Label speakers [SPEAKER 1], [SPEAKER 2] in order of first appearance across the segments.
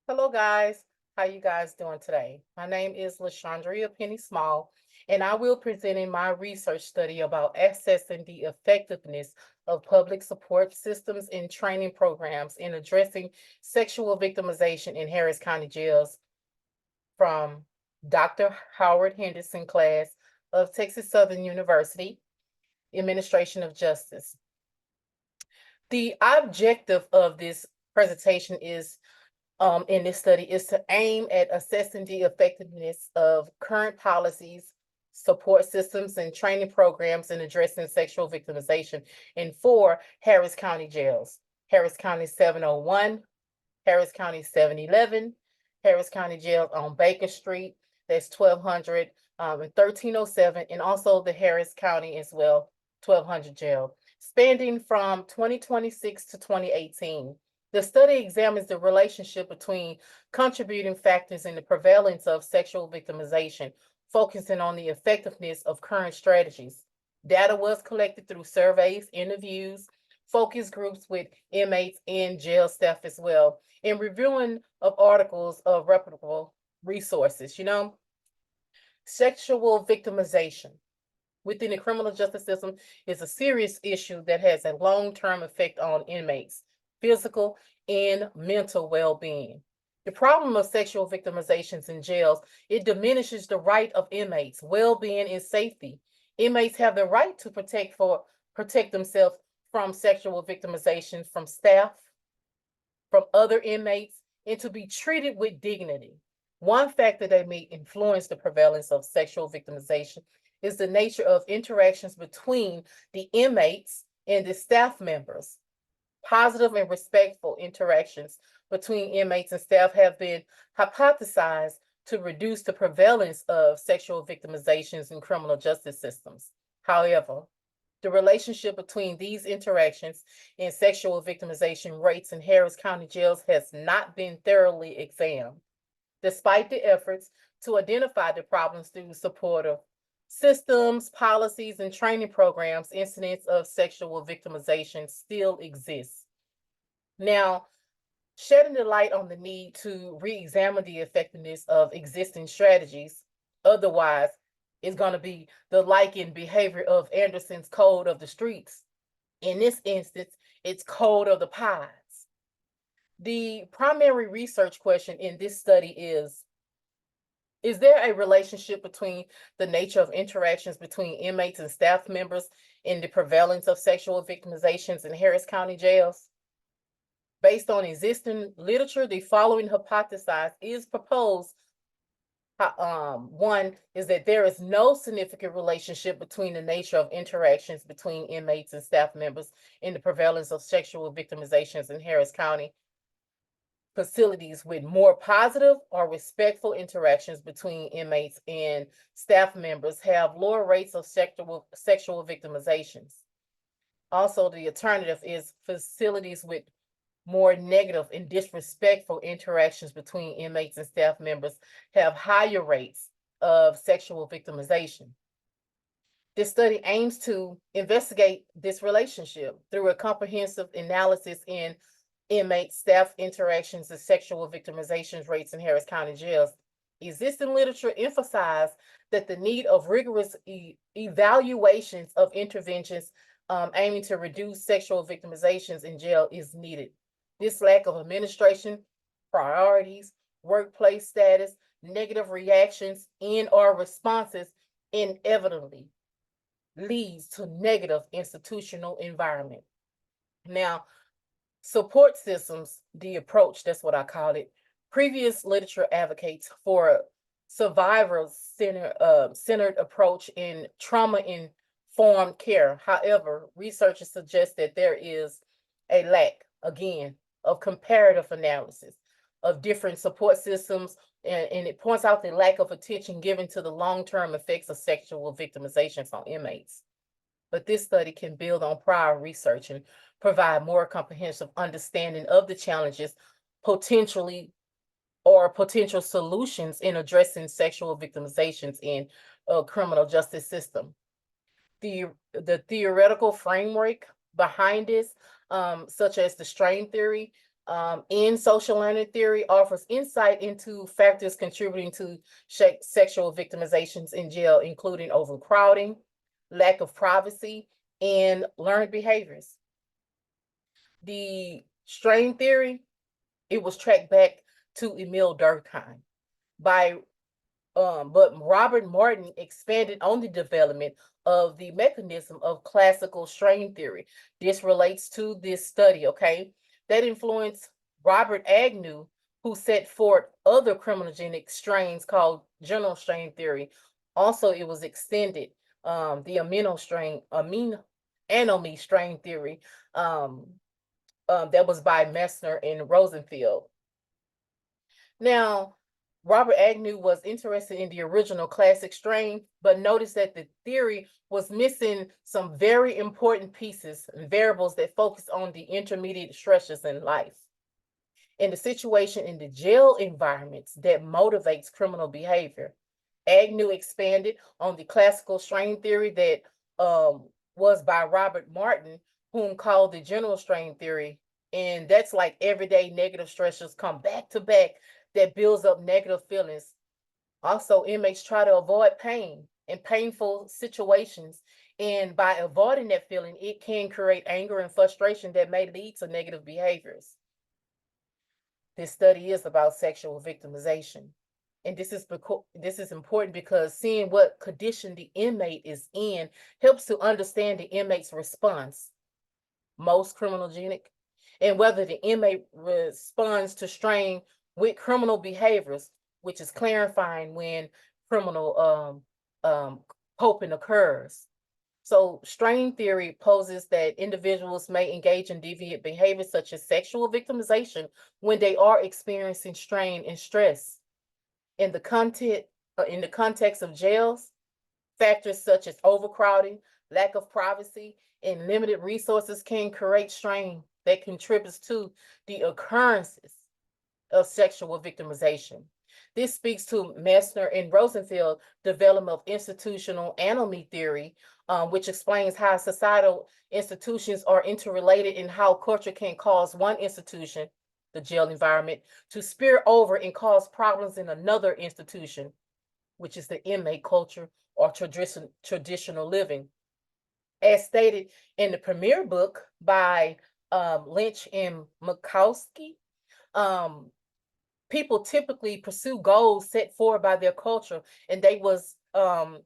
[SPEAKER 1] Hello, guys. How you guys doing today? My name is Lashundria Penny Small, and I will presenting my research study about assessing the effectiveness of public support systems and training programs in addressing sexual victimization in Harris County jails from Dr. Howard Henderson class of Texas Southern University, Administration of Justice. The objective of this presentation is in this study is to aim at assessing the effectiveness of current policies, support systems, and training programs in addressing sexual victimization in 4 Harris County jails: Harris County 701, Harris County 711, Harris County Jail on Baker Street, that's 1200 and 1307, and also the Harris County as well, 1200 jail, spanning from 2026 to 2018. The study examines the relationship between contributing factors in the prevalence of sexual victimization, focusing on the effectiveness of current strategies. Data was collected through surveys, interviews, focus groups with inmates and jail staff as well, and reviewing of articles of reputable resources. Sexual victimization within the criminal justice system is a serious issue that has a long-term effect on inmates' physical and mental well-being. The problem of sexual victimizations in jails, it diminishes the right of inmates' well-being and safety. Inmates have the right to protect themselves from sexual victimization from staff, from other inmates, and to be treated with dignity. One factor that may influence the prevalence of sexual victimization is the nature of interactions between the inmates and the staff members. Positive and respectful interactions between inmates and staff have been hypothesized to reduce the prevalence of sexual victimizations in criminal justice systems. However, the relationship between these interactions and sexual victimization rates in Harris County jails has not been thoroughly examined. Despite the efforts to identify the problems through supportive systems, policies, and training programs, incidents of sexual victimization still exists. Now, shedding the light on the need to re-examine the effectiveness of existing strategies, otherwise it's going to be the likened behavior of Anderson's Code of the Streets. In this instance, it's Code of the Pies. The primary research question in this study is there a relationship between the nature of interactions between inmates and staff members in the prevalence of sexual victimizations in Harris County jails? Based on existing literature, the following hypothesis is proposed. One is that there is no significant relationship between the nature of interactions between inmates and staff members in the prevalence of sexual victimizations in Harris County. Facilities with more positive or respectful interactions between inmates and staff members have lower rates of sexual victimizations. Also, the alternative is facilities with more negative and disrespectful interactions between inmates and staff members have higher rates of sexual victimization. This study aims to investigate this relationship through a comprehensive analysis in inmate staff interactions and sexual victimization rates in Harris County jails. Existing literature emphasized that the need of rigorous evaluations of interventions aiming to reduce sexual victimizations in jail is needed. This lack of administration, priorities, workplace status, negative reactions, and/or responses inevitably leads to negative institutional environment. Now, support systems, the approach, that's what I call it. Previous literature advocates for a survivor-centered approach in trauma-informed care. However, researchers suggest that there is a lack, again, of comparative analysis of different support systems, and it points out the lack of attention given to the long-term effects of sexual victimizations on inmates. But this study can build on prior research and provide more comprehensive understanding of the challenges potential solutions in addressing sexual victimizations in a criminal justice system. the theoretical framework behind this, such as the strain theory, in social learning theory, offers insight into factors contributing to sexual victimizations in jail, including overcrowding, lack of privacy, and learned behaviors. The strain theory, it was tracked back to Emil Durkheim but Robert Martin expanded on the development of the mechanism of classical strain theory. This relates to this study, okay? That influenced Robert Agnew, who set forth other criminogenic strains called general strain theory. Also, it was extended, the anomy strain theory, that was by Messner and Rosenfield. Now, Robert Agnew was interested in the original classic strain, but noticed that the theory was missing some very important pieces and variables that focus on the intermediate stresses in life and the situation in the jail environments that motivates criminal behavior. Agnew expanded on the classical strain theory that was by Robert Martin, whom called the general strain theory. And that's like everyday negative stressors come back to back that builds up negative feelings. Also, inmates try to avoid pain and painful situations. And by avoiding that feeling, it can create anger and frustration that may lead to negative behaviors. This study is about sexual victimization. And this is important because seeing what condition the inmate is in helps to understand the inmate's response, most criminogenic, and whether the inmate responds to strain with criminal behaviors, which is clarifying when criminal coping occurs. So strain theory poses that individuals may engage in deviant behaviors such as sexual victimization when they are experiencing strain and stress. In the context of jails, factors such as overcrowding, lack of privacy, and limited resources can create strain that contributes to the occurrences of sexual victimization. This speaks to Messner and Rosenfield development of institutional anomy theory, which explains how societal institutions are interrelated and how culture can cause one institution, the jail environment, to spill over and cause problems in another institution, which is the inmate culture or traditional living. As stated in the premier book by Lynch and Makowski, people typically pursue goals set forward by their culture, and they was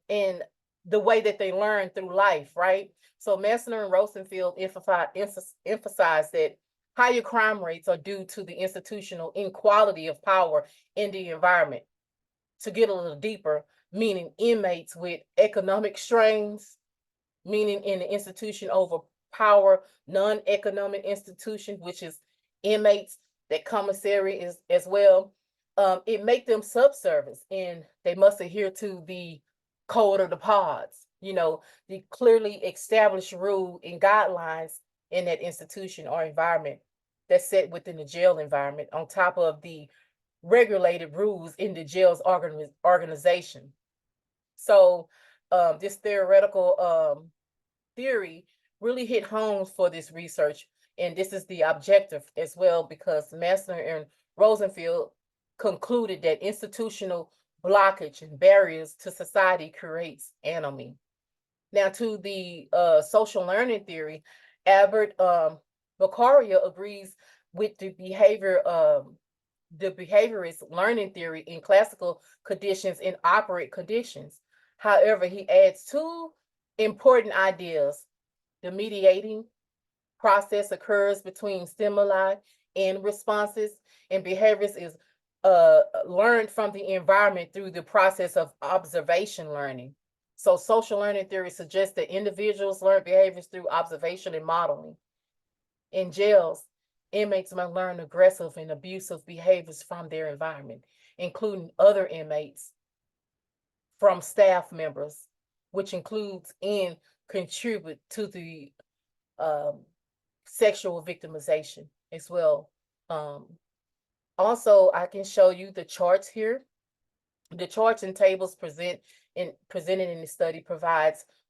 [SPEAKER 1] in the way that they learn through life, right? So Messner and Rosenfield emphasize that higher crime rates are due to the institutional inequality of power in the environment. To get a little deeper, meaning inmates with economic strains, meaning in the institution over power, non-economic institution, which is inmates, that commissary is as well. It make them subservice, and they must adhere to the code of the pods, the clearly established rule and guidelines in that institution or environment that's set within the jail environment, on top of the regulated rules in the jail's organization. So this theoretical theory really hit home for this research, and this is the objective as well, because Messner and Rosenfield concluded that institutional blockage and barriers to society creates anomy. Now, to the social learning theory, Albert Beccaria agrees with the behaviorist learning theory in classical conditions and operant conditions. However, he adds two important ideas. The mediating process occurs between stimuli and responses, and behaviors is learned from the environment through the process of observation learning. So social learning theory suggests that individuals learn behaviors through observation and modeling. In jails, inmates may learn aggressive and abusive behaviors from their environment, including other inmates, from staff members, which includes and contribute to the sexual victimization as well. Also, I can show you the charts here The charts and tables presented in the study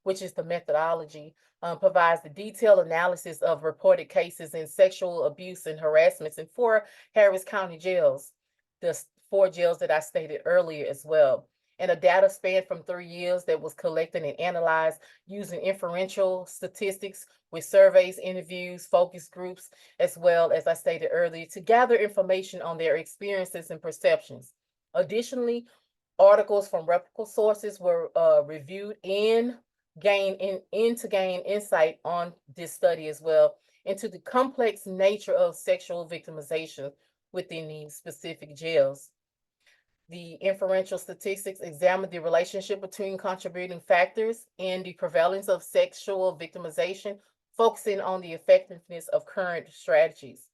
[SPEAKER 1] which is the methodology, provides the detailed analysis of reported cases in sexual abuse and harassments in 4 Harris County jails, the 4 jails that I stated earlier as well. And a data span from 3 years that was collected and analyzed using inferential statistics with surveys, interviews, focus groups, as well as I stated earlier, to gather information on their experiences and perceptions. Additionally, articles from reputable sources were reviewed and to gain insight on this study as well into the complex nature of sexual victimization within these specific jails. The inferential statistics examined the relationship between contributing factors and the prevalence of sexual victimization, focusing on the effectiveness of current strategies.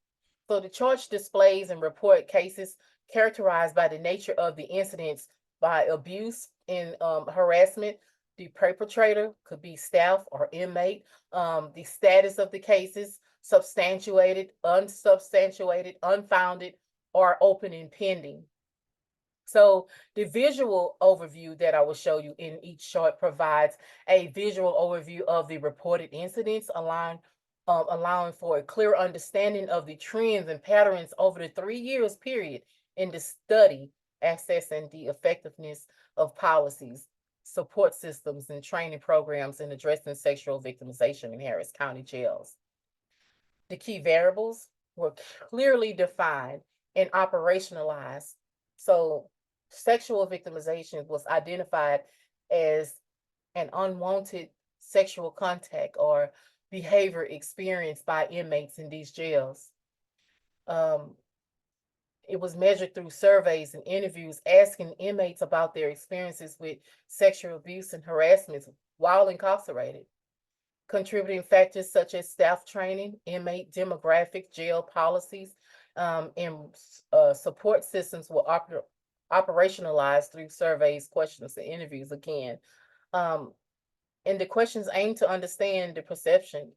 [SPEAKER 1] So the chart displays and report cases characterized by the nature of the incidents by abuse and harassment. The perpetrator could be staff or inmate. The status of the cases, substantiated, unsubstantiated, unfounded, or open and pending. So the visual overview that I will show you in each chart provides a visual overview of the reported incidents, allowing for a clear understanding of the trends and patterns over the 3 years period in the study, assessing the effectiveness of policies, support systems, and training programs in addressing sexual victimization in Harris County jails. The key variables were clearly defined and operationalized. So sexual victimization was identified as an unwanted sexual contact or behavior experienced by inmates in these jails. It was measured through surveys and interviews asking inmates about their experiences with sexual abuse and harassment while incarcerated. Contributing factors such as staff training, inmate demographic, jail policies, and support systems were operationalized through surveys, questions, and interviews again. And the questions aim to understand the perception.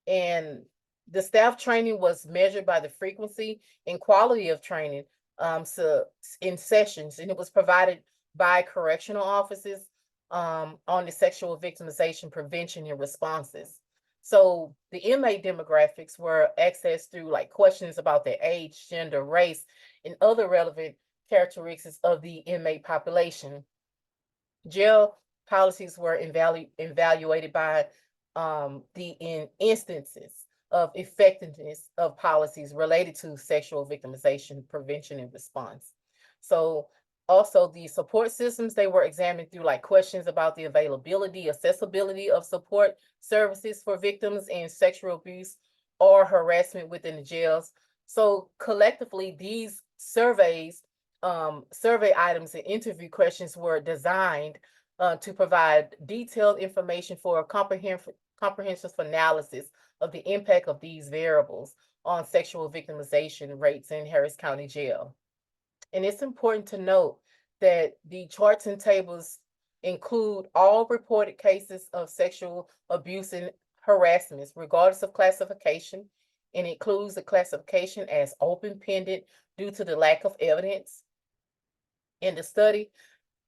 [SPEAKER 1] And the staff training was measured by the frequency and quality of training in sessions, and it was provided by correctional officers on the sexual victimization prevention and responses. So the inmate demographics were accessed through like questions about their age, gender, race, and other relevant characteristics of the inmate population. Jail policies were evaluated by the instances of effectiveness of policies related to sexual victimization, prevention, and response. So also the support systems, they were examined through like questions about the availability, accessibility of support services for victims in sexual abuse or harassment within the jails. So collectively, these survey items and interview questions were designed to provide detailed information for a comprehensive analysis of the impact of these variables on sexual victimization rates in Harris County Jail. And it's important to note that the charts and tables include all reported cases of sexual abuse and harassment, regardless of classification, and includes the classification as open pending due to the lack of evidence. In the study,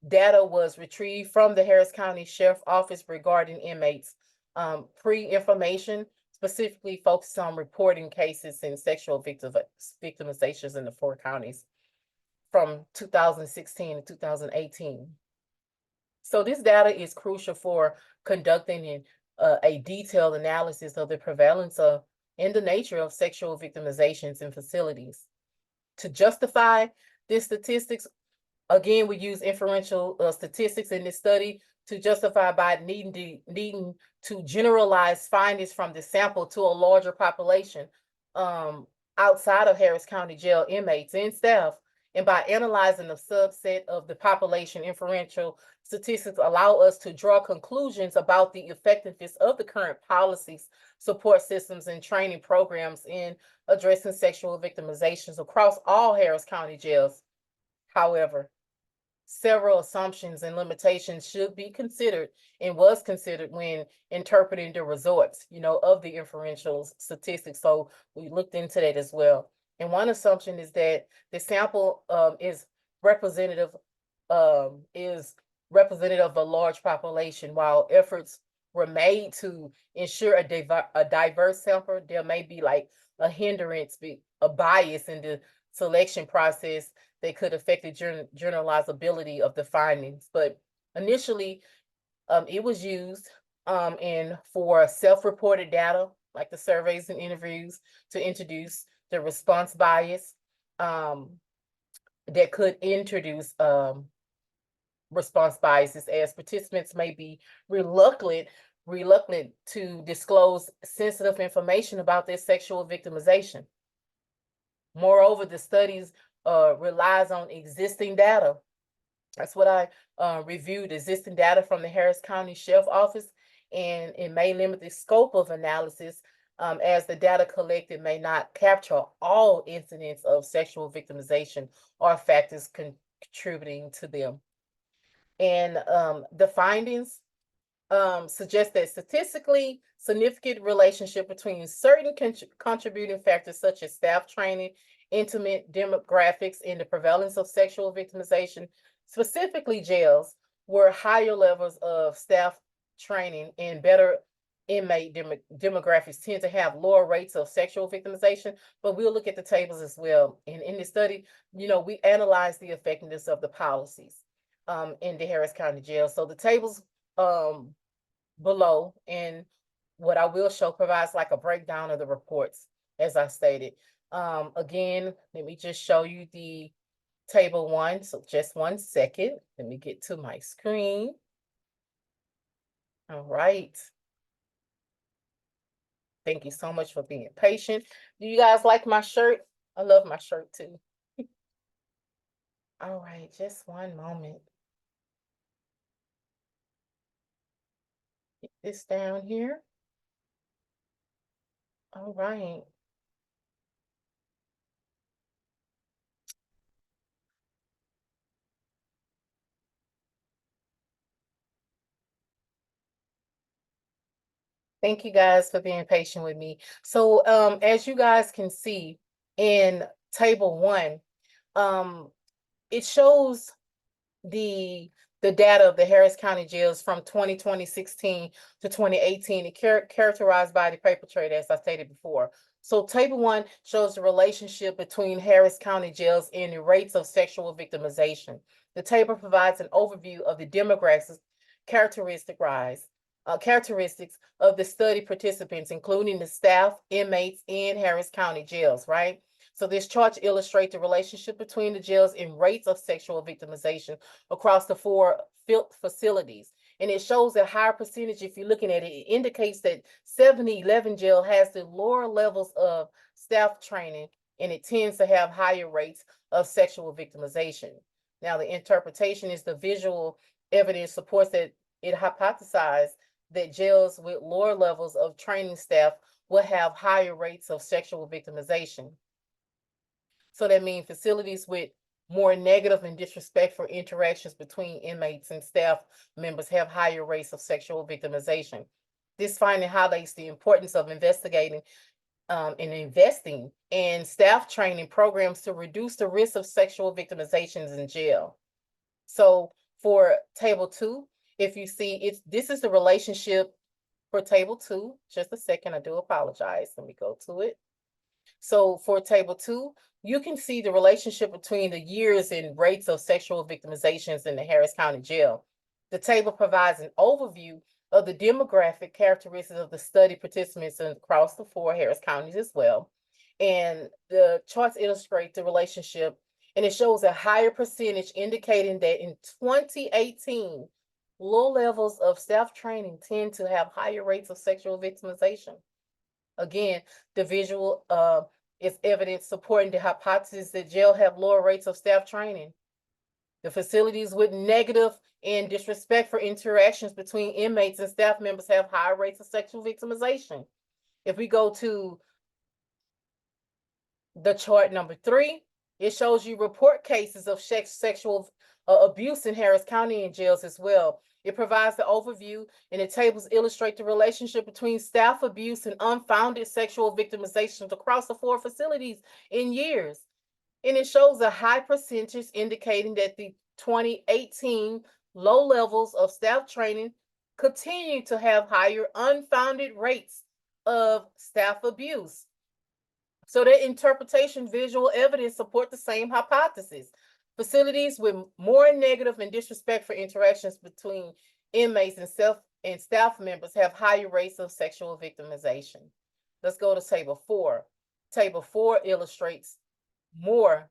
[SPEAKER 1] data was retrieved from the Harris County Sheriff's Office regarding inmates, pre-information specifically focused on reporting cases in sexual victimizations in the 4 counties from 2016 to 2018. So this data is crucial for conducting a detailed analysis of the prevalence of and the nature of sexual victimizations in facilities. To justify these statistics, again, we use inferential statistics in this study to justify by needing to generalize findings from the sample to a larger population outside of Harris County Jail inmates and staff. And by analyzing a subset of the population, inferential statistics allow us to draw conclusions about the effectiveness of the current policies, support systems, and training programs in addressing sexual victimizations across all Harris County jails. However, several assumptions and limitations should be considered and was considered when interpreting the results, of the inferential statistics. So we looked into that as well. And one assumption is that the sample is representative is representative of a large population. While efforts were made to ensure a diverse sample, there may be like a hindrance, a bias in the selection process that could affect the generalizability of the findings. But initially, it was used in for self-reported data, like the surveys and interviews, to introduce the response bias that could introduce response biases, as participants may be reluctant to disclose sensitive information about their sexual victimization. Moreover, the studies relies on existing data. That's what I reviewed, existing data from the Harris County Sheriff's Office, and it may limit the scope of analysis as the data collected may not capture all incidents of sexual victimization or factors contributing to them. And the findings suggest that statistically significant relationship between certain contributing factors such as staff training, intimate demographics, and the prevalence of sexual victimization, specifically jails, were higher levels of staff training and better inmate demographics tend to have lower rates of sexual victimization. But we'll look at the tables as well. And in the study, we analyzed the effectiveness of the policies in the Harris County Jail. So the tables below, and what I will show provides like a breakdown of the reports, as I stated. Again, let me just show you the table 1. So just 1 second. Let me get to my screen. All right. Thank you so much for being patient. Do you guys like my shirt? I love my shirt too. All right, just one moment. Get this down here. All right. Thank you guys for being patient with me. So as you guys can see in table 1, it shows the data of the Harris County jails from 2016 to 2018, characterized by the perpetrator, as I stated before. So table 1 shows the relationship between Harris County jails and the rates of sexual victimization. The table provides an overview of the demographics characteristics of the study participants, including the staff, inmates, in Harris County jails, right? So this chart illustrates the relationship between the jails and rates of sexual victimization across the 4 facilities. And it shows a higher percentage. If you're looking at it, it indicates that 711 jail has the lower levels of staff training, and it tends to have higher rates of sexual victimization. Now, the interpretation is the visual evidence supports that it hypothesized that jails with lower levels of training staff will have higher rates of sexual victimization. So that means facilities with more negative and disrespectful interactions between inmates and staff members have higher rates of sexual victimization. This finding highlights the importance of investigating and investing in staff training programs to reduce the risk of sexual victimizations in jail. So for table 2, if you see, this is the relationship for table 2. Just a second, I do apologize. Let me go to it. So for table 2, you can see the relationship between the years and rates of sexual victimizations in the Harris County Jail. The table provides an overview of the demographic characteristics of the study participants across the 4 Harris counties as well. And the charts illustrate the relationship, and it shows a higher percentage indicating that in 2018, low levels of staff training tend to have higher rates of sexual victimization. Again, the visual is evidence supporting the hypothesis that jail have lower rates of staff training. The facilities with negative and disrespectful interactions between inmates and staff members have higher rates of sexual victimization. If we go to the chart number 3, it shows you report cases of sexual abuse in Harris County and jails as well. It provides the overview, and the tables illustrate the relationship between staff abuse and unfounded sexual victimizations across the 4 facilities in years. And it shows a high percentage indicating that the 2018 low levels of staff training continue to have higher unfounded rates of staff abuse. So their interpretation, visual evidence support the same hypothesis. Facilities with more negative and disrespectful interactions between inmates and staff members have higher rates of sexual victimization. Let's go to table 4. Table 4 illustrates more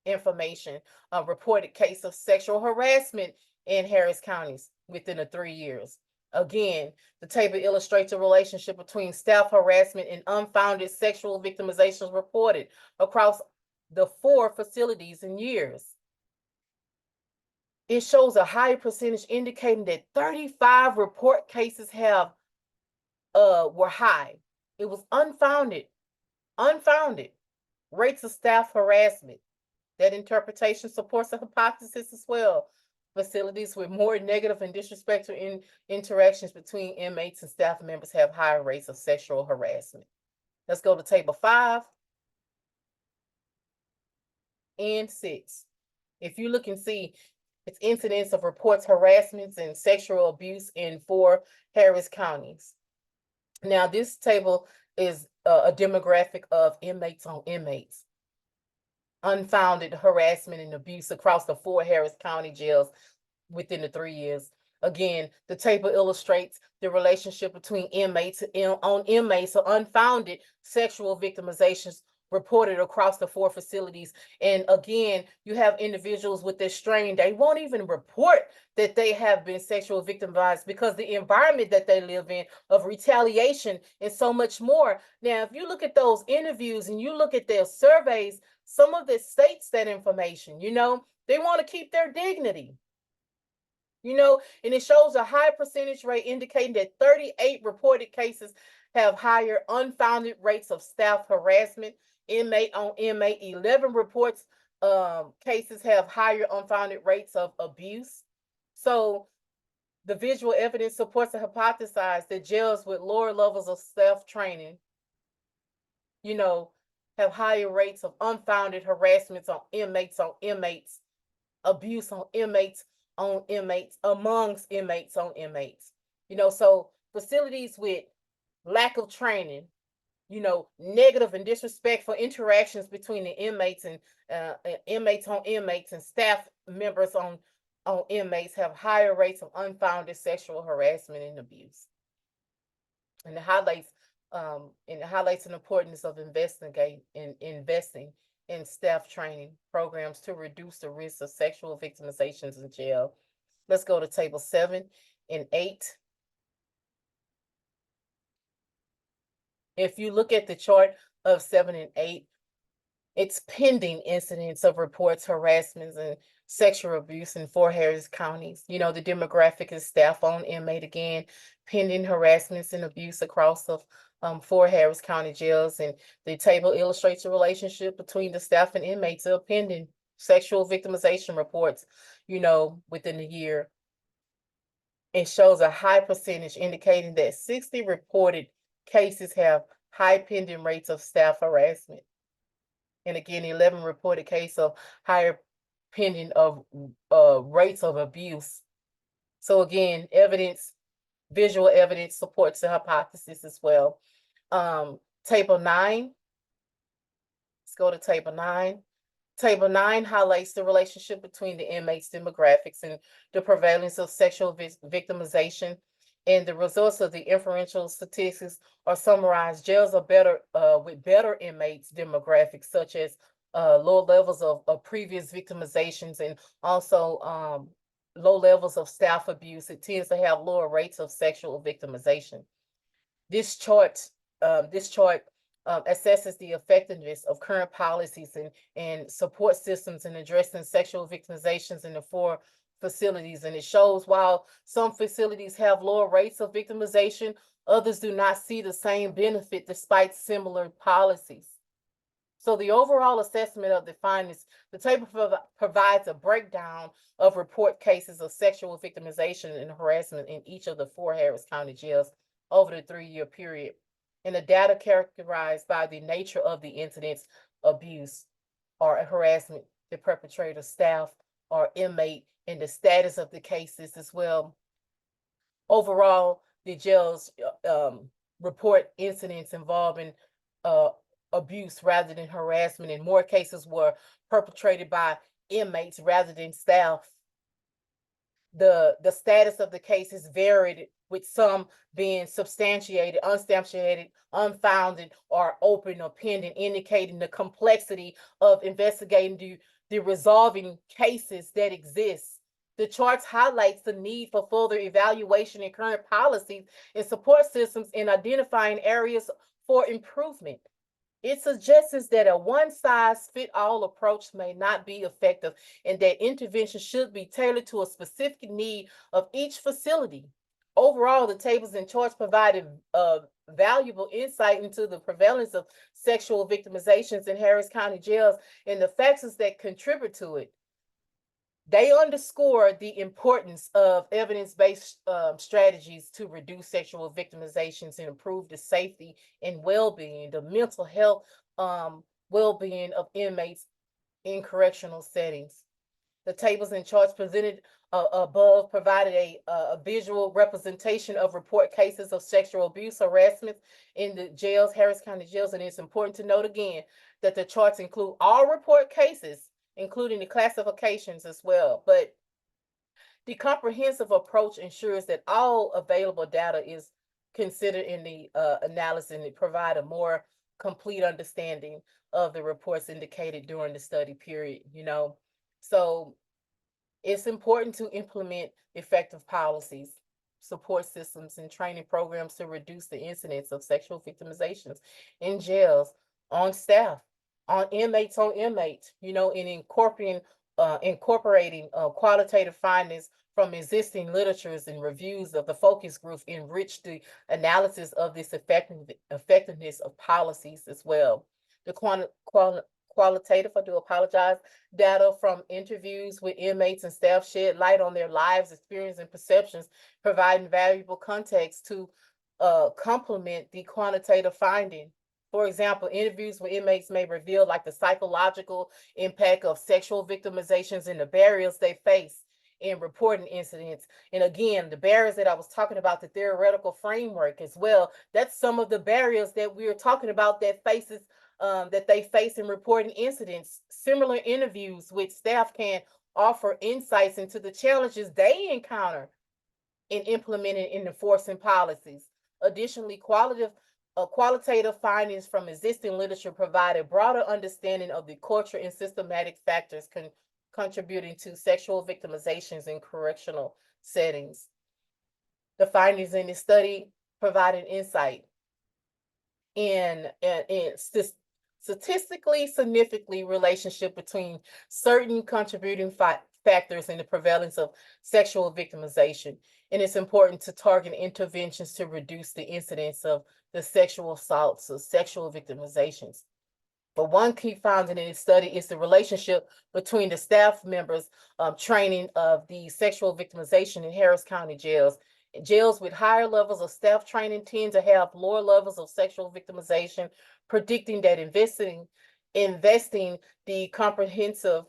[SPEAKER 1] information. A reported case of sexual harassment in Harris counties within the 3 years. Again, the table illustrates a relationship between staff harassment and unfounded sexual victimizations reported across the 4 facilities in years. It shows a higher percentage indicating that 35 report cases were high. It was unfounded rates of staff harassment. That interpretation supports the hypothesis as well. Facilities with more negative and disrespectful interactions between inmates and staff members have higher rates of sexual harassment. Let's go to table 5 and 6. If you look and see, it's incidents of reports, harassments, and sexual abuse in 4 Harris counties. Now, this table is a demographic of inmates on inmates. Unfounded harassment and abuse across the 4 Harris County jails within the 3 years. Again, the table illustrates the relationship between inmates or unfounded sexual victimizations reported across the 4 facilities. And again, you have individuals with this strain, they won't even report that they have been sexually victimized because the environment that they live in of retaliation and so much more. Now, if you look at those interviews and you look at their surveys, some of it states that information, they want to keep their dignity. And it shows a high percentage rate indicating that 38 reported cases have higher unfounded rates of staff harassment, inmate on inmate. 11 reports cases have higher unfounded rates of abuse. So the visual evidence supports the hypothesis that jails with lower levels of staff training, have higher rates of unfounded harassments on inmates, abuse on inmates, amongst inmates on inmates. So facilities with lack of training, negative and disrespectful interactions between the inmates and inmates on inmates and staff members on inmates have higher rates of unfounded sexual harassment and abuse. And it highlights the importance of investing in staff training programs to reduce the risk of sexual victimizations in jail. Let's go to table 7 and 8. If you look at the chart of 7 and 8, it's pending incidents of reports, harassments, and sexual abuse in 4 Harris counties. The demographic is staff on inmate again, pending harassments and abuse across the 4 Harris County jails. And the table illustrates the relationship between the staff and inmates of pending sexual victimization reports, within the year. It shows a high percentage indicating that 60 reported cases have high pending rates of staff harassment. And again, 11 reported cases of higher pending of rates of abuse. So again, visual evidence supports the hypothesis as well. Table 9. Let's go to table 9. Table 9 highlights the relationship between the inmates' demographics and the prevalence of sexual victimization. And the results of the inferential statistics are summarized. Jails are better with better inmates demographics, such as low levels of previous victimizations and also low levels of staff abuse. It tends to have lower rates of sexual victimization. This chart assesses the effectiveness of current policies and support systems in addressing sexual victimizations in the 4 facilities. And it shows while some facilities have lower rates of victimization, others do not see the same benefit despite similar policies. So the overall assessment of the findings, the table provides a breakdown of report cases of sexual victimization and harassment in each of the 4 Harris County jails over the 3-year period. And the data characterized by the nature of the incidents, abuse or harassment, the perpetrator, staff, or inmate, and the status of the cases as well. Overall, the jails report incidents involving uh, abuse rather than harassment, and more cases were perpetrated by inmates rather than staff. The status of the cases varied, with some being substantiated, unsubstantiated, unfounded, or open or pending, indicating the complexity of investigating the resolving cases that exist. The charts highlights the need for further evaluation in current policies and support systems in identifying areas for improvement. It suggests that a one-size-fits-all approach may not be effective, and that intervention should be tailored to a specific need of each facility. Overall, the tables and charts provided valuable insight into the prevalence of sexual victimizations in Harris County jails and the factors that contribute to it. They underscore the importance of evidence-based strategies to reduce sexual victimizations and improve the safety and well-being, the mental health well-being of inmates in correctional settings. The tables and charts presented above provided a visual representation of report cases of sexual abuse, harassment in the jails, Harris County jails, and it's important to note again that the charts include all report cases, including the classifications as well. But the comprehensive approach ensures that all available data is considered in the analysis, and it provide a more complete understanding of the reports indicated during the study period, So it's important to implement effective policies, support systems, and training programs to reduce the incidence of sexual victimizations in jails, on staff, on inmates, and incorporating qualitative findings from existing literatures and reviews of the focus groups enrich the analysis of this effectiveness of policies as well. The qualitative, I do apologize, data from interviews with inmates and staff shed light on their lives, experiences, and perceptions, providing valuable context to complement the quantitative finding. For example, interviews with inmates may reveal the psychological impact of sexual victimizations and the barriers they face in reporting incidents. And again, the barriers that I was talking about, the theoretical framework as well, that's some of the barriers that we're talking about that they face in reporting incidents. Similar interviews with staff can offer insights into the challenges they encounter in implementing and enforcing policies. Additionally, qualitative findings from existing literature provide a broader understanding of the culture and systematic factors contributing to sexual victimizations in correctional settings. The findings in this study provided insight in statistically significantly relationship between certain contributing factors in the prevalence of sexual victimization. And it's important to target interventions to reduce the incidence of the sexual assaults or sexual victimizations. But one key finding in this study is the relationship between the staff members' training of the sexual victimization in Harris County jails. Jails with higher levels of staff training tend to have lower levels of sexual victimization, predicting that investing the comprehensive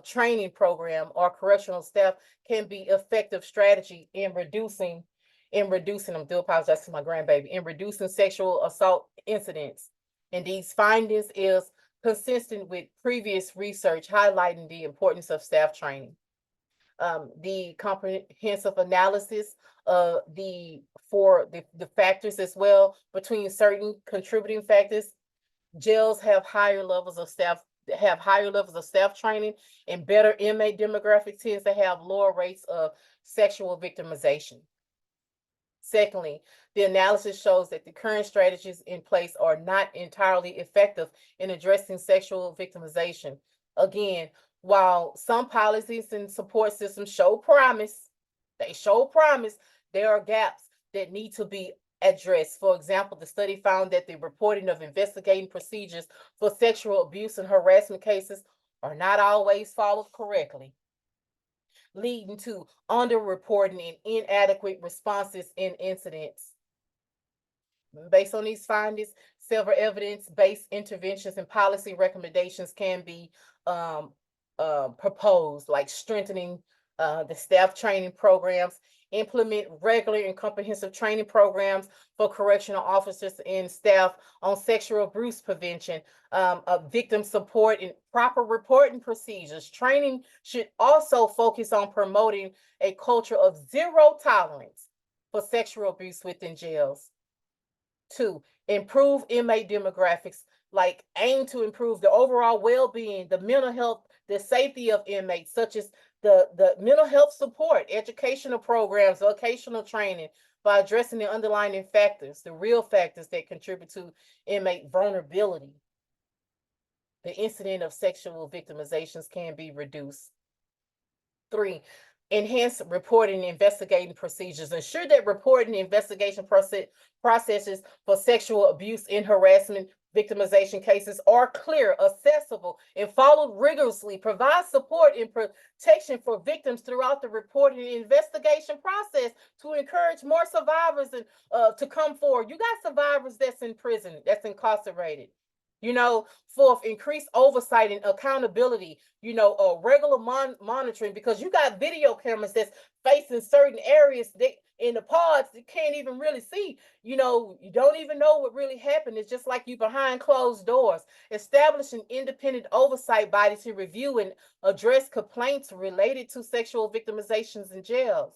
[SPEAKER 1] training program or correctional staff can be effective strategy in reducing, I do apologize to my grandbaby, in reducing sexual assault incidents. And these findings is consistent with previous research highlighting the importance of staff training. The comprehensive analysis of the factors as well between certain contributing factors. Jails have higher levels of staff training, and better inmate demographic tends to have lower rates of sexual victimization. Secondly, the analysis shows that the current strategies in place are not entirely effective in addressing sexual victimization. Again, while some policies and support systems show promise, there are gaps that need to be addressed. For example, the study found that the reporting of investigating procedures for sexual abuse and harassment cases are not always followed correctly, leading to underreporting and inadequate responses in incidents. Based on these findings, several evidence-based interventions and policy recommendations can be proposed, like strengthening the staff training programs, implement regular and comprehensive training programs for correctional officers and staff on sexual abuse prevention, victim support, and proper reporting procedures. Training should also focus on promoting a culture of zero tolerance for sexual abuse within jails. 2, improve inmate demographics, like aim to improve the overall well-being, the mental health, the safety of inmates, such as the mental health support, educational programs, vocational training, by addressing the underlying factors, the real factors that contribute to inmate vulnerability. The incident of sexual victimizations can be reduced. 3, enhance reporting and investigating procedures. Ensure that reporting and investigation processes for sexual abuse and harassment victimization cases are clear, accessible, and followed rigorously. Provide support and protection for victims throughout the reporting and investigation process to encourage more survivors and to come forward. You got survivors that's in prison, that's incarcerated. Fourth, increase oversight and accountability, regular monitoring, because you got video cameras that's facing certain areas that in the pods you can't even really see. You don't even know what really happened. It's just like you behind closed doors. Establish an independent oversight body to review and address complaints related to sexual victimizations in jails.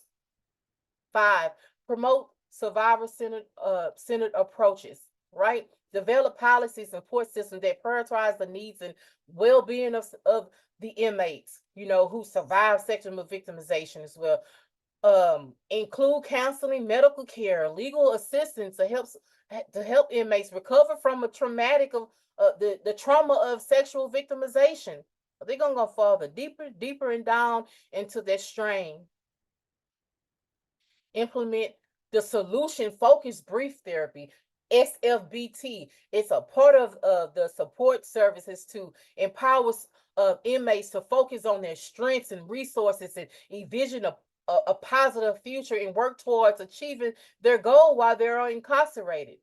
[SPEAKER 1] 5, promote survivor-centered approaches, right? Develop policies and support systems that prioritize the needs and well-being of the inmates, who survive sexual victimization as well. Include counseling, medical care, legal assistance to help inmates recover from a traumatic of the trauma of sexual victimization. They're gonna go further, deeper and down into that strain. Implement the solution focused brief therapy, SFBT. It's a part of the support services to empower inmates to focus on their strengths and resources and envision a positive future and work towards achieving their goal while they're incarcerated.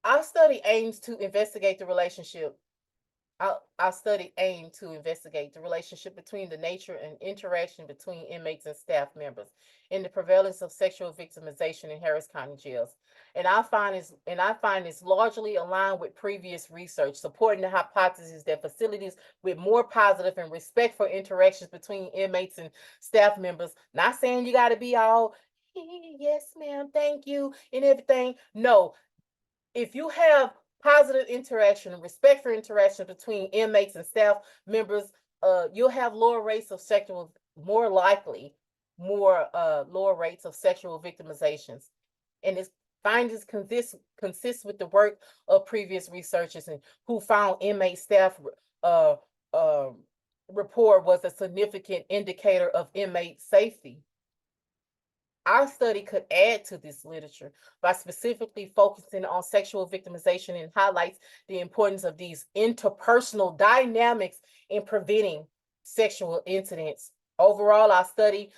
[SPEAKER 1] Our study aims to investigate the relationship. Our study aimed to investigate the relationship between the nature and interaction between inmates and staff members in the prevalence of sexual victimization in Harris County jails. And I find it's largely aligned with previous research, supporting the hypothesis that facilities with more positive and respectful interactions between inmates and staff members, not saying you got to be all, yes, ma'am, thank you, and everything. No, if you have positive interaction and respectful interaction between inmates and staff members, you'll have lower rates of lower rates of sexual victimizations. And its findings consist with the work of previous researchers and who found inmate staff rapport was a significant indicator of inmate safety. Our study could add to this literature by specifically focusing on sexual victimization and highlights the importance of these interpersonal dynamics in preventing sexual incidents. Overall, our study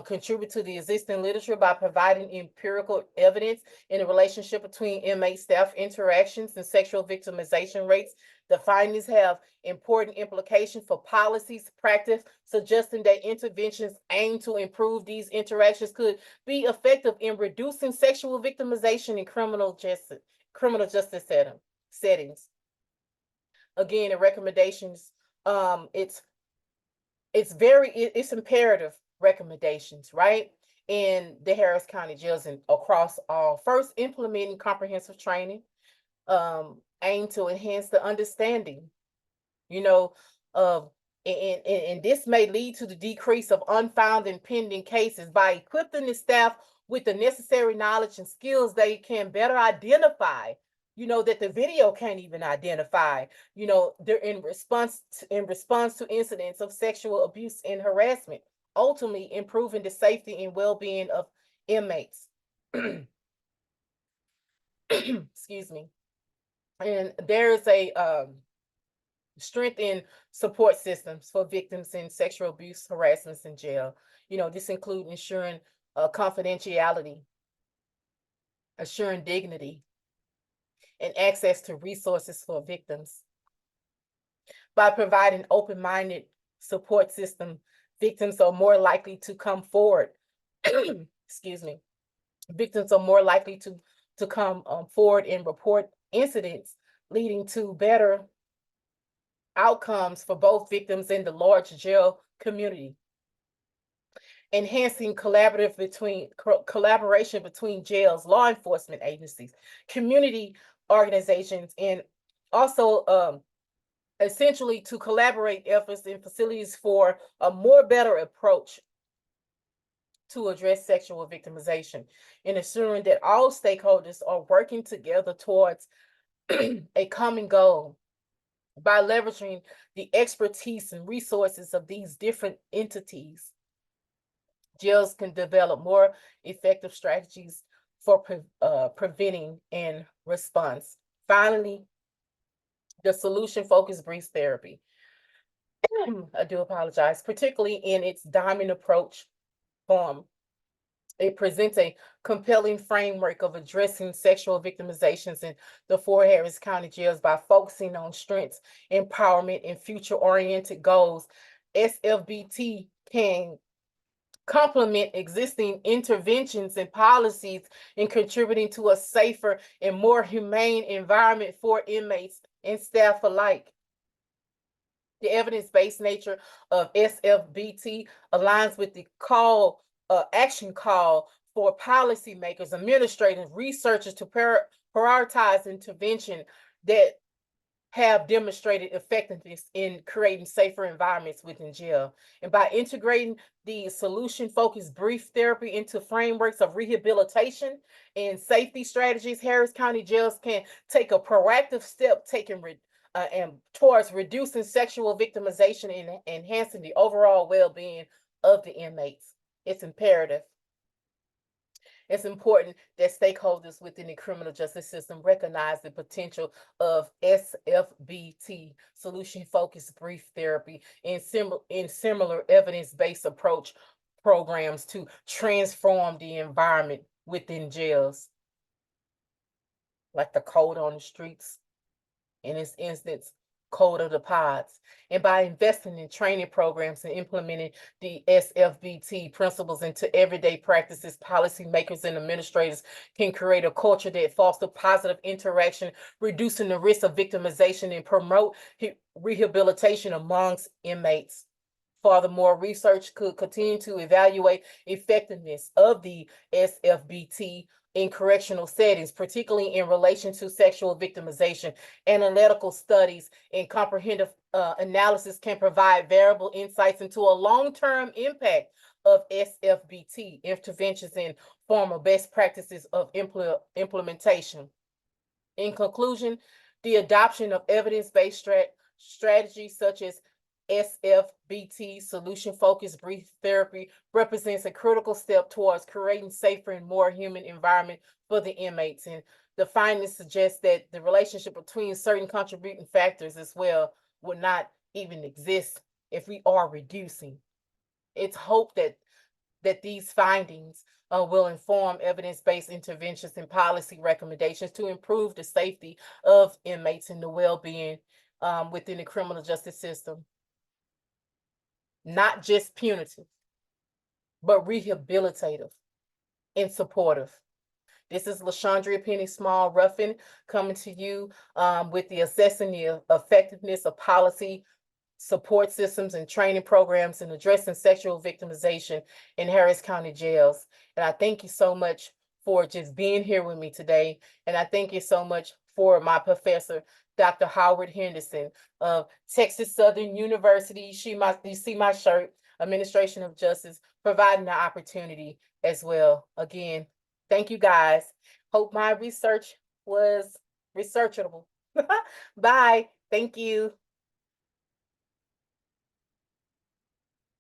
[SPEAKER 1] contributed to the existing literature by providing empirical evidence in the relationship between inmate-staff interactions and sexual victimization rates. The findings have important implications for policies, practice, suggesting that interventions aimed to improve these interactions could be effective in reducing sexual victimization in criminal justice settings. Again, the recommendations, it's imperative recommendations, right? In the Harris County jails and across all. First, implementing comprehensive training, aimed to enhance the understanding, of and this may lead to the decrease of unfound and pending cases by equipping the staff with the necessary knowledge and skills they can better identify, that the video can't even identify, they're in response to incidents of sexual abuse and harassment, ultimately improving the safety and well-being of inmates. Excuse me. And there's a strength in support systems for victims in sexual abuse, harassments in jail. This includes ensuring confidentiality, assuring dignity, and access to resources for victims. By providing open-minded support system, victims are more likely to come forward. Excuse me. Victims are more likely to come forward and report incidents, leading to better outcomes for both victims and the large jail community. Enhancing collaboration between jails, law enforcement agencies, community organizations, and also essentially to collaborate efforts in facilities for a more better approach to address sexual victimization, and ensuring that all stakeholders are working together towards a common goal. By leveraging the expertise and resources of these different entities, jails can develop more effective strategies for preventing and response. Finally, the solution-focused brief therapy. I do apologize, particularly in its diamond approach form. It presents a compelling framework of addressing sexual victimizations in the 4 Harris County jails by focusing on strengths, empowerment, and future-oriented goals. SFBT can complement existing interventions and policies in contributing to a safer and more humane environment for inmates and staff alike. The evidence-based nature of SFBT aligns with the action call for policymakers, administrators, researchers to prioritize intervention that have demonstrated effectiveness in creating safer environments within jail. And by integrating the solution-focused brief therapy into frameworks of rehabilitation and safety strategies, Harris County jails can take a proactive step and towards reducing sexual victimization and enhancing the overall well-being of the inmates. It's imperative. It's important that stakeholders within the criminal justice system recognize the potential of SFBT, solution-focused brief therapy, in similar evidence-based approach programs to transform the environment within jails, like the code on the streets, in this instance, code of the pods. And by investing in training programs and implementing the SFBT principles into everyday practices, policymakers and administrators can create a culture that fosters positive interaction, reducing the risk of victimization and promote rehabilitation amongst inmates. Furthermore, research could continue to evaluate effectiveness of the SFBT in correctional settings, particularly in relation to sexual victimization. Analytical studies and comprehensive analysis can provide variable insights into a long-term impact of SFBT interventions and formal best practices of implementation. In conclusion, the adoption of evidence-based strategies such as SFBT, solution-focused brief therapy, represents a critical step towards creating safer and more human environment for the inmates. And the findings suggest that the relationship between certain contributing factors as well would not even exist if we are reducing. It's hoped that these findings will inform evidence-based interventions and policy recommendations to improve the safety of inmates and the well-being within the criminal justice system. Not just punitive, but rehabilitative and supportive. This is Lashundria Penny Small Ruffin coming to you with the assessing the effectiveness of policy support systems and training programs in addressing sexual victimization in Harris County jails. And I thank you so much for just being here with me today. And I thank you so much for my professor, Dr. Howard Henderson of Texas Southern University. You see my shirt, Administration of Justice, providing the opportunity as well. Again, thank you guys. Hope my research was researchable. Bye. Thank you.